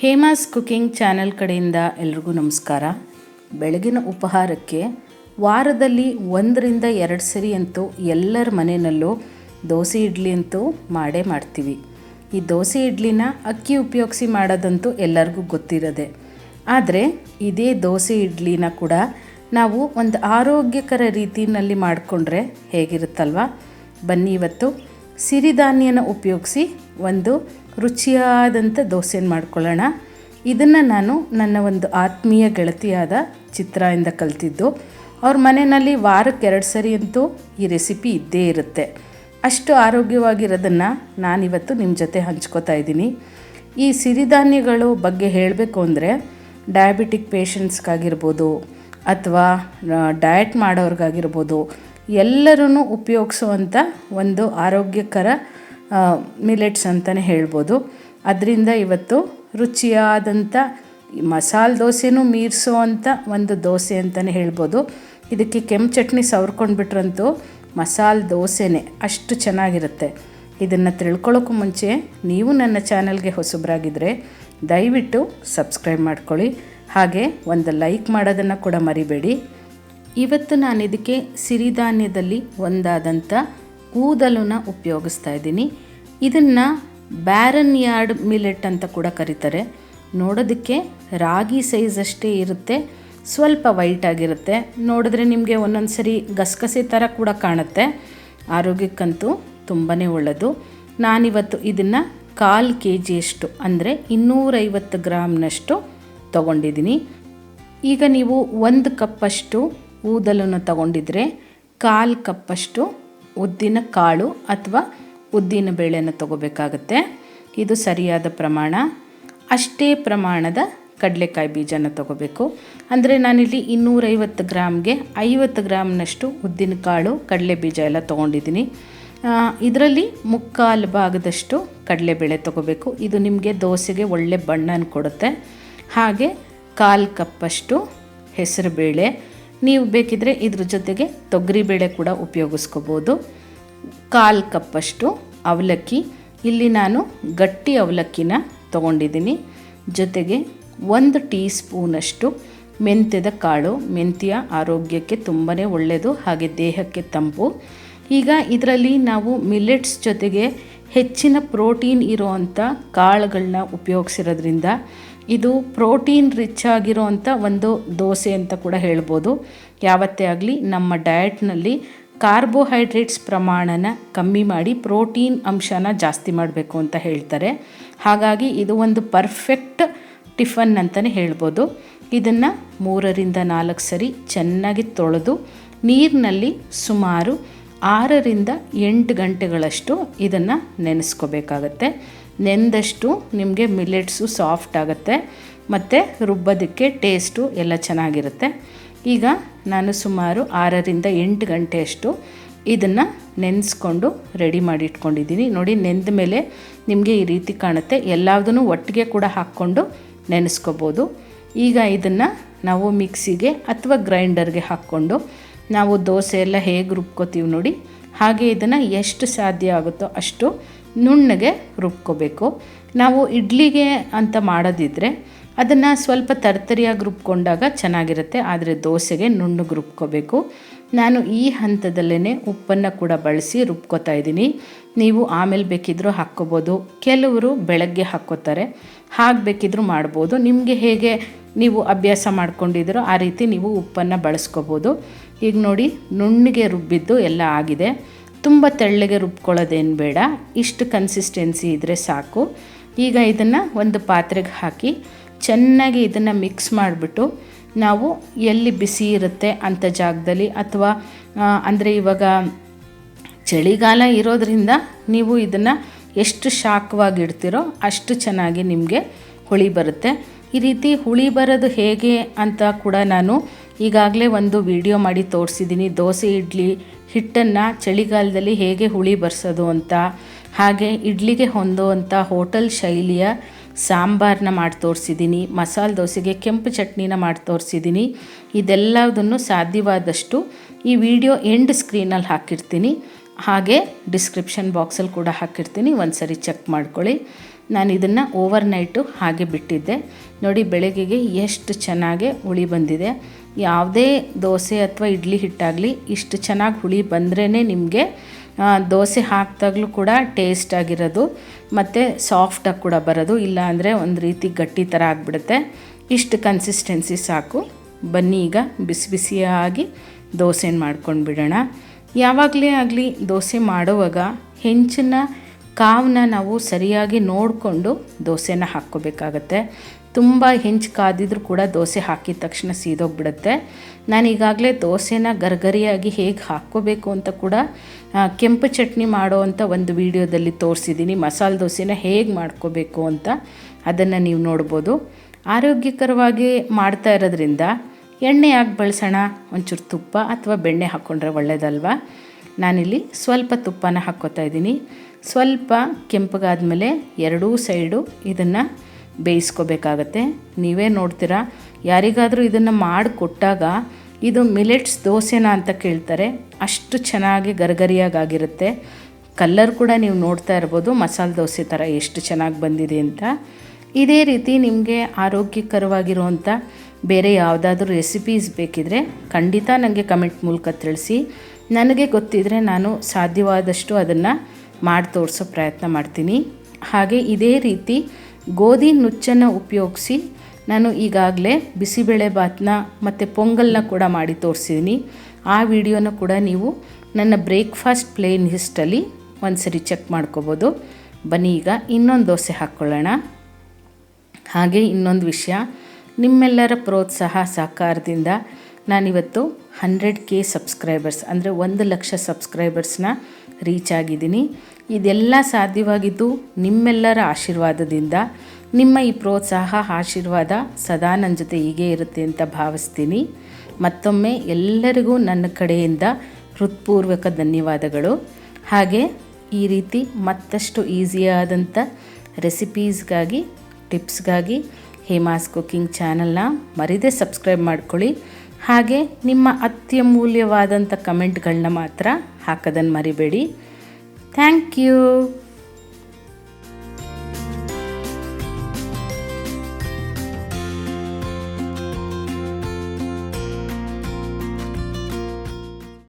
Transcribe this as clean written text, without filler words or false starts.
Hema's cooking channel ಕಡೆಯಿಂದ ಎಲ್ರಿಗೂ ನಮಸ್ಕಾರ. ಬೆಳಗಿನ ಉಪಹಾರಕ್ಕೆ ವಾರದಲ್ಲಿ 1-2 ಸರಿ ಅಂತೂ ಎಲ್ಲರ ಮನೆಯಲ್ಲೂ ದೋಸೆ ಇಡ್ಲಿ ಅಂತೂ ಮಾಡೇ ಮಾಡ್ತೀವಿ. ಈ ದೋಸೆ ಇಡ್ಲಿನ ಅಕ್ಕಿ ಉಪಯೋಗಿಸಿ ಮಾಡೋದಂತೂ ಎಲ್ಲರಿಗೂ ಗೊತ್ತಿರೋದೆ. ಆದರೆ ಇದೇ ದೋಸೆ ಇಡ್ಲಿನ ಕೂಡ ನಾವು ಒಂದು ಆರೋಗ್ಯಕರ ರೀತಿಯಲ್ಲಿ ಮಾಡಿಕೊಂಡ್ರೆ ಹೇಗಿರುತ್ತಲ್ವ. ಬನ್ನಿ ಇವತ್ತು ಸಿರಿಧಾನ್ಯನ ಉಪಯೋಗಿಸಿ ಒಂದು ರುಚಿಯಾದಂಥ ದೋಸೆನ ಮಾಡ್ಕೊಳ್ಳೋಣ. ಇದನ್ನು ನಾನು ನನ್ನ ಒಂದು ಆತ್ಮೀಯ ಗೆಳತಿಯಾದ ಚಿತ್ರದಿಂದ ಕಲಿತಿದ್ದು. ಅವ್ರ ಮನೆಯಲ್ಲಿ ವಾರಕ್ಕೆ 2 ಸರಿ ಅಂತೂ ಈ ರೆಸಿಪಿ ಇದ್ದೇ ಇರುತ್ತೆ. ಅಷ್ಟು ಆರೋಗ್ಯವಾಗಿರೋದನ್ನು ನಾನಿವತ್ತು ನಿಮ್ಮ ಜೊತೆ ಹಂಚ್ಕೋತಾ ಇದ್ದೀನಿ. ಈ ಸಿರಿಧಾನ್ಯಗಳು ಬಗ್ಗೆ ಹೇಳಬೇಕು ಅಂದರೆ ಡಯಾಬಿಟಿಕ್ ಪೇಷಂಟ್ಸ್ಗಾಗಿರ್ಬೋದು ಅಥವಾ ಡಯಟ್ ಮಾಡೋರ್ಗಾಗಿರ್ಬೋದು ಎಲ್ಲರೂ ಉಪಯೋಗಿಸುವಂಥ ಒಂದು ಆರೋಗ್ಯಕರ ಮಿಲೆಟ್ಸ್ ಅಂತಲೇ ಹೇಳ್ಬೋದು. ಅದರಿಂದ ಇವತ್ತು ರುಚಿಯಾದಂಥ ಮಸಾಲೆ ದೋಸೆನೂ ಮೀರಿಸೋವಂಥ ಒಂದು ದೋಸೆ ಅಂತಲೇ ಹೇಳ್ಬೋದು. ಇದಕ್ಕೆ ಕೆಂಪು ಚಟ್ನಿ ಸವರ್ಕೊಂಡ್ಬಿಟ್ರಂತೂ ಮಸಾಲೆ ದೋಸೆನೇ ಅಷ್ಟು ಚೆನ್ನಾಗಿರುತ್ತೆ. ಇದನ್ನು ತಿಳ್ಕೊಳ್ಳೋಕ್ಕೂ ಮುಂಚೆ ನೀವು ನನ್ನ ಚಾನಲ್ಗೆ ಹೊಸಬರಾಗಿದ್ದರೆ ದಯವಿಟ್ಟು ಸಬ್ಸ್ಕ್ರೈಬ್ ಮಾಡ್ಕೊಳ್ಳಿ, ಹಾಗೆ ಒಂದು ಲೈಕ್ ಮಾಡೋದನ್ನು ಕೂಡ ಮರಿಬೇಡಿ. ಇವತ್ತು ನಾನು ಇದಕ್ಕೆ ಸಿರಿಧಾನ್ಯದಲ್ಲಿ ಒಂದಾದಂಥ ಊದಲನ್ನ ಉಪಯೋಗಿಸ್ತಾ ಇದ್ದೀನಿ. ಇದನ್ನು ಬ್ಯಾರನ್ ಯಾರ್ಡ್ ಮಿಲೆಟ್ ಅಂತ ಕೂಡ ಕರೀತಾರೆ. ನೋಡೋದಕ್ಕೆ ರಾಗಿ ಸೈಜ್ ಅಷ್ಟೇ ಇರುತ್ತೆ, ಸ್ವಲ್ಪ ವೈಟ್ ಆಗಿರುತ್ತೆ. ನೋಡಿದ್ರೆ ನಿಮಗೆ ಒಂದೊಂದು ಸರಿ ಗಸಗಸೆ ಥರ ಕೂಡ ಕಾಣುತ್ತೆ. ಆರೋಗ್ಯಕ್ಕಂತೂ ತುಂಬಾ ಒಳ್ಳೆಯದು. ನಾನಿವತ್ತು ಇದನ್ನು 1/4 kg ಅಂದರೆ 250 ಗ್ರಾಮ್ನಷ್ಟು ತೊಗೊಂಡಿದ್ದೀನಿ. ಈಗ ನೀವು 1 ಕಪ್ಪಷ್ಟು ಊದಲನ್ನು ತಗೊಂಡಿದ್ರೆ 1/4 ಕಪ್ಪಷ್ಟು ಉದ್ದಿನ ಕಾಳು ಅಥವಾ ಉದ್ದಿನ ಬೇಳೆನ ತೊಗೋಬೇಕಾಗತ್ತೆ. ಇದು ಸರಿಯಾದ ಪ್ರಮಾಣ. ಅಷ್ಟೇ ಪ್ರಮಾಣದ ಕಡಲೆಕಾಯಿ ಬೀಜನ ತೊಗೋಬೇಕು. ಅಂದರೆ ನಾನಿಲ್ಲಿ 250 ಗ್ರಾಮ್ಗೆ 50 ಗ್ರಾಮ್ನಷ್ಟು ಉದ್ದಿನ ಕಾಳು ಕಡಲೆ ಬೀಜ ಎಲ್ಲ ತೊಗೊಂಡಿದ್ದೀನಿ. ಇದರಲ್ಲಿ 3/4 ಭಾಗದಷ್ಟು ಕಡಲೆಬೇಳೆ ತೊಗೋಬೇಕು. ಇದು ನಿಮಗೆ ದೋಸೆಗೆ ಒಳ್ಳೆ ಬಣ್ಣನ ಕೊಡುತ್ತೆ. ಹಾಗೆ 1/4 ಕಪ್ಪಷ್ಟು ಹೆಸರುಬೇಳೆ, ನೀವು ಬೇಕಿದ್ರೆ ಇದ್ರ ಜೊತೆಗೆ ತೊಗರಿಬೇಳೆ ಕೂಡ ಉಪಯೋಗಿಸ್ಕೋಬೋದು. 1/4 ಕಪ್ಪಷ್ಟು ಅವಲಕ್ಕಿ, ಇಲ್ಲಿ ನಾನು ಗಟ್ಟಿ ಅವಲಕ್ಕಿನ ತೊಗೊಂಡಿದ್ದೀನಿ. ಜೊತೆಗೆ 1 ಟೀ ಸ್ಪೂನಷ್ಟು ಮೆಂತ್ಯದ ಕಾಳು. ಮೆಂತ್ಯ ಆರೋಗ್ಯಕ್ಕೆ ತುಂಬಾ ಒಳ್ಳೆಯದು, ಹಾಗೆ ದೇಹಕ್ಕೆ ತಂಪು. ಈಗ ಇದರಲ್ಲಿ ನಾವು ಮಿಲೆಟ್ಸ್ ಜೊತೆಗೆ ಹೆಚ್ಚಿನ ಪ್ರೋಟೀನ್ ಇರೋವಂಥ ಕಾಳುಗಳನ್ನ ಉಪಯೋಗಿಸಿರೋದ್ರಿಂದ ಇದು ಪ್ರೋಟೀನ್ ರಿಚ್ ಆಗಿರೋವಂಥ ಒಂದು ದೋಸೆ ಅಂತ ಕೂಡ ಹೇಳ್ಬೋದು. ಯಾವತ್ತೇ ಆಗಲಿ ನಮ್ಮ ಡಯಟ್ನಲ್ಲಿ ಕಾರ್ಬೋಹೈಡ್ರೇಟ್ಸ್ ಪ್ರಮಾಣನ ಕಮ್ಮಿ ಮಾಡಿ ಪ್ರೋಟೀನ್ ಅಂಶನ ಜಾಸ್ತಿ ಮಾಡಬೇಕು ಅಂತ ಹೇಳ್ತಾರೆ. ಹಾಗಾಗಿ ಇದು ಒಂದು ಪರ್ಫೆಕ್ಟ್ ಟಿಫನ್ ಅಂತಲೇ ಹೇಳ್ಬೋದು. ಇದನ್ನು 3-4 ಸರಿ ಚೆನ್ನಾಗಿ ತೊಳೆದು ನೀರಿನಲ್ಲಿ ಸುಮಾರು 6-8 ಗಂಟೆಗಳಷ್ಟು ಇದನ್ನು ನೆನೆಸ್ಕೋಬೇಕಾಗತ್ತೆ. ನೆಂದಷ್ಟು ನಿಮಗೆ ಮಿಲೆಟ್ಸು ಸಾಫ್ಟ್ ಆಗುತ್ತೆ ಮತ್ತು ರುಬ್ಬೋದಕ್ಕೆ ಟೇಸ್ಟು ಎಲ್ಲ ಚೆನ್ನಾಗಿರುತ್ತೆ. ಈಗ ನಾನು ಸುಮಾರು 6-8 ಗಂಟೆಯಷ್ಟು ಇದನ್ನು ನೆನೆಸ್ಕೊಂಡು ರೆಡಿ ಮಾಡಿ ಇಟ್ಕೊಂಡಿದ್ದೀನಿ. ನೋಡಿ, ನೆಂದ ಮೇಲೆ ನಿಮಗೆ ಈ ರೀತಿ ಕಾಣುತ್ತೆ. ಎಲ್ಲದನ್ನು ಒಟ್ಟಿಗೆ ಕೂಡ ಹಾಕ್ಕೊಂಡು ನೆನೆಸ್ಕೋಬೋದು. ಈಗ ಇದನ್ನು ನಾವು ಮಿಕ್ಸಿಗೆ ಅಥವಾ ಗ್ರೈಂಡರ್ಗೆ ಹಾಕ್ಕೊಂಡು ನಾವು ದೋಸೆ ಎಲ್ಲ ಹೇಗೆ ರುಬ್ಕೋತೀವಿ ನೋಡಿ, ಹಾಗೆ ಇದನ್ನು ಎಷ್ಟು ಸಾಧ್ಯ ಆಗುತ್ತೋ ಅಷ್ಟು ನುಣ್ಣಗೆ ರುಬ್ಕೋಬೇಕು. ನಾವು ಇಡ್ಲಿಗೆ ಅಂತ ಮಾಡೋದಿದ್ರೆ ಅದನ್ನು ಸ್ವಲ್ಪ ತರ್ತರಿಯಾಗಿ ರುಬ್ಕೊಂಡಾಗ ಚೆನ್ನಾಗಿರುತ್ತೆ, ಆದರೆ ದೋಸೆಗೆ ನುಣ್ಣಗೆ ರುಬ್ಕೋಬೇಕು. ನಾನು ಈ ಹಂತದಲ್ಲೇ ಉಪ್ಪನ್ನು ಕೂಡ ಬಳಸಿ ರುಬ್ಕೋತಾ ಇದ್ದೀನಿ. ನೀವು ಆಮೇಲೆ ಬೇಕಿದ್ರೂ ಹಾಕ್ಕೋಬೋದು, ಕೆಲವರು ಬೆಳಗ್ಗೆ ಹಾಕ್ಕೋತಾರೆ, ಹಾಗೆ ಬೇಕಿದ್ರೂ ಮಾಡ್ಬೋದು. ನಿಮಗೆ ಹೇಗೆ ನೀವು ಅಭ್ಯಾಸ ಮಾಡ್ಕೊಂಡಿದ್ದೀರೋ ಆ ರೀತಿ ನೀವು ಉಪ್ಪನ್ನು ಬಳಸ್ಕೋಬೋದು. ಈಗ ನೋಡಿ, ನುಣ್ಣಗೆ ರುಬ್ಬಿದ್ದು ಎಲ್ಲ ಆಗಿದೆ. ತುಂಬ ತೆಳ್ಳಗೆ ರುಬ್ಕೊಳ್ಳೋದೇನು ಬೇಡ, ಇಷ್ಟು ಕನ್ಸಿಸ್ಟೆನ್ಸಿ ಇದ್ದರೆ ಸಾಕು. ಈಗ ಇದನ್ನು ಒಂದು ಪಾತ್ರೆಗೆ ಹಾಕಿ ಚೆನ್ನಾಗಿ ಇದನ್ನು ಮಿಕ್ಸ್ ಮಾಡಿಬಿಟ್ಟು ನಾವು ಎಲ್ಲಿ ಬಿಸಿ ಇರುತ್ತೆ ಅಂಥ ಜಾಗದಲ್ಲಿ, ಅಥವಾ ಅಂದರೆ ಇವಾಗ ಚಳಿಗಾಲ ಇರೋದರಿಂದ ನೀವು ಇದನ್ನು ಎಷ್ಟು ಶಾಖವಾಗಿಡ್ತೀರೋ ಅಷ್ಟು ಚೆನ್ನಾಗಿ ನಿಮಗೆ ಹುಳಿ ಬರುತ್ತೆ. ಈ ರೀತಿ ಹುಳಿ ಬರೋದು ಹೇಗೆ ಅಂತ ಕೂಡ ನಾನು ಈಗಾಗಲೇ ಒಂದು ವಿಡಿಯೋ ಮಾಡಿ ತೋರಿಸಿದ್ದೀನಿ. ದೋಸೆ ಇಡ್ಲಿ ಹಿಟ್ಟನ್ನು ಚಳಿಗಾಲದಲ್ಲಿ ಹೇಗೆ ಹುಳಿ ಬರ್ಸೋದು ಅಂತ, ಹಾಗೆ ಇಡ್ಲಿಗೆ ಹೊಂದುವಂಥ ಹೋಟೆಲ್ ಶೈಲಿಯ ಸಾಂಬಾರನ್ನ ಮಾಡಿ ತೋರಿಸಿದ್ದೀನಿ. ಮಸಾಲೆ ದೋಸೆಗೆ ಕೆಂಪು ಚಟ್ನಿನ ಮಾಡಿ ತೋರಿಸಿದ್ದೀನಿ. ಇದೆಲ್ಲದನ್ನು ಸಾಧ್ಯವಾದಷ್ಟು ಈ ವಿಡಿಯೋ ಎಂಡ್ ಸ್ಕ್ರೀನಲ್ಲಿ ಹಾಕಿರ್ತೀನಿ, ಹಾಗೆ ಡಿಸ್ಕ್ರಿಪ್ಷನ್ ಬಾಕ್ಸಲ್ಲಿ ಕೂಡ ಹಾಕಿರ್ತೀನಿ, ಒಂದು ಸರಿ ಚೆಕ್ ಮಾಡ್ಕೊಳ್ಳಿ. ನಾನು ಇದನ್ನು ಓವರ್ನೈಟು ಹಾಗೆ ಬಿಟ್ಟಿದ್ದೆ. ನೋಡಿ ಬೆಳಗ್ಗೆಗೆ ಎಷ್ಟು ಚೆನ್ನಾಗಿ ಹುಳಿ ಬಂದಿದೆ. ಯಾವುದೇ ದೋಸೆ ಅಥವಾ ಇಡ್ಲಿ ಹಿಟ್ಟಾಗಲಿ ಇಷ್ಟು ಚೆನ್ನಾಗಿ ಹುಳಿ ಬಂದ್ರೇ ನಿಮಗೆ ದೋಸೆ ಹಾಕಿದಾಗಲೂ ಕೂಡ ಟೇಸ್ಟ್ ಆಗಿರೋದು ಮತ್ತು ಸಾಫ್ಟಾಗಿ ಕೂಡ ಬರೋದು. ಇಲ್ಲ ಅಂದರೆ ಒಂದು ರೀತಿ ಗಟ್ಟಿ ಥರ ಆಗಿಬಿಡುತ್ತೆ. ಇಷ್ಟು ಕನ್ಸಿಸ್ಟೆನ್ಸಿ ಸಾಕು. ಬನ್ನಿ ಈಗ ಬಿಸಿ ಬಿಸಿಯಾಗಿ ದೋಸೆನ ಮಾಡ್ಕೊಂಡು ಬಿಡೋಣ. ಯಾವಾಗಲೇ ಆಗಲಿ ದೋಸೆ ಮಾಡುವಾಗ ಹೆಂಚಿನ ಕಾವನ್ನ ನಾವು ಸರಿಯಾಗಿ ನೋಡಿಕೊಂಡು ದೋಸೆನ ಹಾಕ್ಕೋಬೇಕಾಗತ್ತೆ. ತುಂಬ ಹೆಂಚು ಕಾದಿದ್ರೂ ಕೂಡ ದೋಸೆ ಹಾಕಿದ ತಕ್ಷಣ ಸೀದೋಗ್ಬಿಡುತ್ತೆ. ನಾನು ಈಗಾಗಲೇ ದೋಸೆನ ಗರಿಗರಿಯಾಗಿ ಹೇಗೆ ಹಾಕ್ಕೋಬೇಕು ಅಂತ ಕೂಡ ಕೆಂಪು ಚಟ್ನಿ ಮಾಡೋ ಅಂತ ಒಂದು ವಿಡಿಯೋದಲ್ಲಿ ತೋರಿಸಿದ್ದೀನಿ. ಮಸಾಲೆ ದೋಸೆನ ಹೇಗೆ ಮಾಡ್ಕೋಬೇಕು ಅಂತ ಅದನ್ನು ನೀವು ನೋಡ್ಬೋದು. ಆರೋಗ್ಯಕರವಾಗಿ ಮಾಡ್ತಾ ಇರೋದ್ರಿಂದ ಎಣ್ಣೆ ಯಾಕೆ ಬಳಸೋಣ, ಒಂಚೂರು ತುಪ್ಪ ಅಥವಾ ಬೆಣ್ಣೆ ಹಾಕ್ಕೊಂಡ್ರೆ ಒಳ್ಳೆಯದಲ್ವ. ನಾನಿಲ್ಲಿ ಸ್ವಲ್ಪ ತುಪ್ಪನ ಹಾಕ್ಕೋತಾ ಇದ್ದೀನಿ. ಸ್ವಲ್ಪ ಕೆಂಪಗಾದ್ಮೇಲೆ ಎರಡೂ ಸೈಡು ಇದನ್ನು ಬೇಯಿಸ್ಕೋಬೇಕಾಗತ್ತೆ. ನೀವೇ ನೋಡ್ತೀರಾ, ಯಾರಿಗಾದರೂ ಇದನ್ನು ಮಾಡಿಕೊಟ್ಟಾಗ ಇದು ಮಿಲೆಟ್ಸ್ ದೋಸೆನಾ ಅಂತ ಕೇಳ್ತಾರೆ. ಅಷ್ಟು ಚೆನ್ನಾಗಿ ಗರಿಗರಿಯಾಗಿರುತ್ತೆ. ಕಲ್ಲರ್ ಕೂಡ ನೀವು ನೋಡ್ತಾ ಇರ್ಬೋದು ಮಸಾಲೆ ದೋಸೆ ಥರ ಎಷ್ಟು ಚೆನ್ನಾಗಿ ಬಂದಿದೆ ಅಂತ. ಇದೇ ರೀತಿ ನಿಮಗೆ ಆರೋಗ್ಯಕರವಾಗಿರುವಂಥ ಬೇರೆ ಯಾವುದಾದ್ರೂ ರೆಸಿಪೀಸ್ ಬೇಕಿದ್ರೆ ಖಂಡಿತ ನನಗೆ ಕಮೆಂಟ್ ಮೂಲಕ ತಿಳಿಸಿ. ನನಗೆ ಗೊತ್ತಿದ್ದರೆ ನಾನು ಸಾಧ್ಯವಾದಷ್ಟು ಅದನ್ನು ಮಾಡಿ ತೋರಿಸೋ ಪ್ರಯತ್ನ ಮಾಡ್ತೀನಿ. ಹಾಗೆ ಇದೇ ರೀತಿ ಗೋಧಿ ನುಚ್ಚನ್ನು ಉಪಯೋಗಿಸಿ ನಾನು ಈಗಾಗಲೇ ಬಿಸಿಬೇಳೆ ಬಾತನ್ನ ಮತ್ತು ಪೊಂಗಲ್ನ ಕೂಡ ಮಾಡಿ ತೋರಿಸಿದ್ದೀನಿ. ಆ ವಿಡಿಯೋನ ಕೂಡ ನೀವು ನನ್ನ ಬ್ರೇಕ್ಫಾಸ್ಟ್ ಪ್ಲೇ ಲಿಸ್ಟಲ್ಲಿ ಒಂದು ಸರಿ ಚೆಕ್ ಮಾಡ್ಕೋಬೋದು. ಬನ್ನಿ ಈಗ ಇನ್ನೊಂದು ದೋಸೆ ಹಾಕ್ಕೊಳ್ಳೋಣ. ಹಾಗೆ ಇನ್ನೊಂದು ವಿಷಯ, ನಿಮ್ಮೆಲ್ಲರ ಪ್ರೋತ್ಸಾಹ ಸಹಕಾರದಿಂದ ನಾನಿವತ್ತು 100K ಸಬ್ಸ್ಕ್ರೈಬರ್ಸ್ ಅಂದರೆ 1,00,000 ಸಬ್ಸ್ಕ್ರೈಬರ್ಸ್ನ ರೀಚ್ ಆಗಿದ್ದೀನಿ. ಇದೆಲ್ಲ ಸಾಧ್ಯವಾಗಿದ್ದು ನಿಮ್ಮೆಲ್ಲರ ಆಶೀರ್ವಾದದಿಂದ. ನಿಮ್ಮ ಈ ಪ್ರೋತ್ಸಾಹ ಆಶೀರ್ವಾದ ಸದಾ ನನ್ನ ಜೊತೆ ಹೀಗೆ ಇರುತ್ತೆ ಅಂತ ಭಾವಿಸ್ತೀನಿ. ಮತ್ತೊಮ್ಮೆ ಎಲ್ಲರಿಗೂ ನನ್ನ ಕಡೆಯಿಂದ ಹೃತ್ಪೂರ್ವಕ ಧನ್ಯವಾದಗಳು. ಹಾಗೆ ಈ ರೀತಿ ಮತ್ತಷ್ಟು ಈಸಿಯಾದಂಥ ರೆಸಿಪೀಸ್ಗಾಗಿ ಟಿಪ್ಸ್ಗಾಗಿ ಹೇಮಾಸ್ ಕುಕಿಂಗ್ ಚಾನಲ್ನ ಮರಿದೇ ಸಬ್ಸ್ಕ್ರೈಬ್ ಮಾಡ್ಕೊಳ್ಳಿ. ಹಾಗೆ ನಿಮ್ಮ ಅತ್ಯಮೂಲ್ಯವಾದಂಥ ಕಮೆಂಟ್ಗಳನ್ನ ಮಾತ್ರ ಹಾಕೋದನ್ನು ಮರಿಬೇಡಿ. Thank you.